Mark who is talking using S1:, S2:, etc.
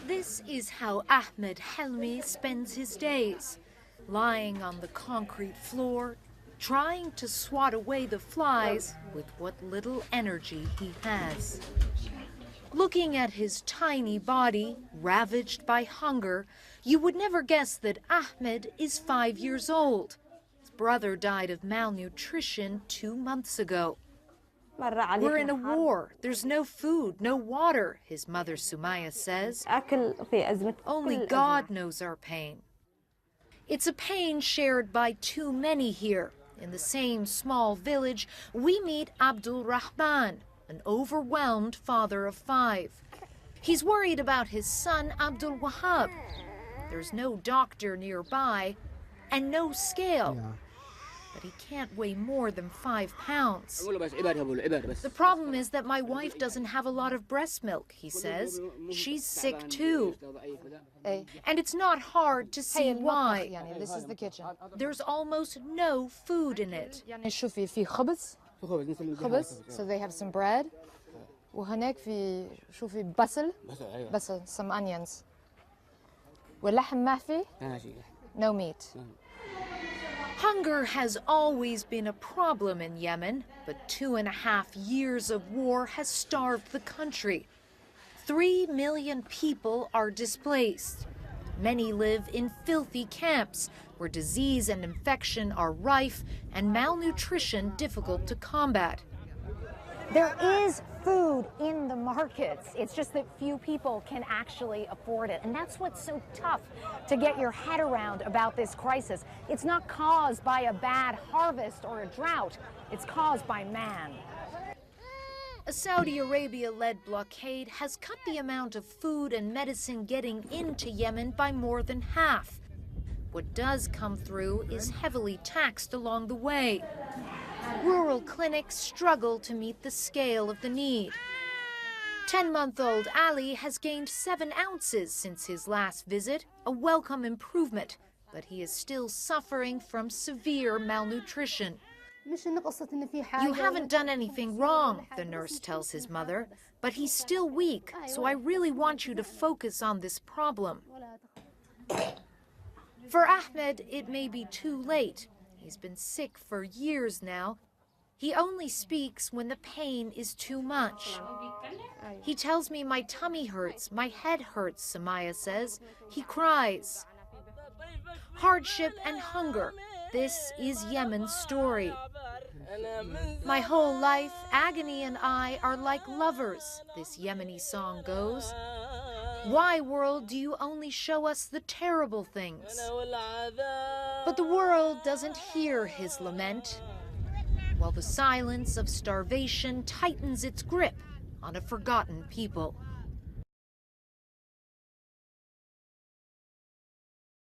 S1: This is how Ahmed Helmi spends his days, lying on the concrete floor, trying to swat away the flies with what little energy he has. Looking at his tiny body, ravaged by hunger, you would never guess that Ahmed is 5 years old. His brother died of malnutrition 2 months ago. We're in a war. There's no food, no water, his mother Sumaya says. Only God knows our pain. It's a pain shared by too many here. In the same small village, we meet Abdul Rahman, an overwhelmed father of 5. He's worried about his son Abdul Wahab. There's no doctor nearby and no scale. But he can't weigh more than 5 pounds. The problem is that my wife doesn't have a lot of breast milk, he says. She's sick too. And it's not hard to see why.
S2: This is the kitchen.
S1: There's almost no food in it.
S2: شوفي خبز. So they have some bread. وهناك في شوفي بصل some onions. واللحم ما في. No meat.
S1: Hunger has always been a problem in Yemen, but 2.5 years of war has starved the country. 3 million people are displaced. Many live in filthy camps where disease and infection are rife and malnutrition difficult to combat.
S3: There is food in the markets. It's just that few people can actually afford it. And that's what's so tough to get your head around about this crisis. It's not caused by a bad harvest or a drought. It's caused by man.
S1: A Saudi Arabia-led blockade has cut the amount of food and medicine getting into Yemen by more than half. What does come through is heavily taxed along the way. Rural clinics struggle to meet the scale of the need. 10-month-old Ali has gained 7 ounces since his last visit, a welcome improvement, but he is still suffering from severe malnutrition. You haven't done anything wrong, the nurse tells his mother, but he's still weak, so I really want you to focus on this problem. For Ahmed, it may be too late. He's been sick for years now. He only speaks when the pain is too much. He tells me my tummy hurts, my head hurts, Samaya says. He cries. Hardship and hunger. This is Yemen's story. My whole life, agony and I are like lovers, this Yemeni song goes. Why, world, do you only show us the terrible things? But the world doesn't hear his lament, while the silence of starvation tightens its grip on a forgotten people.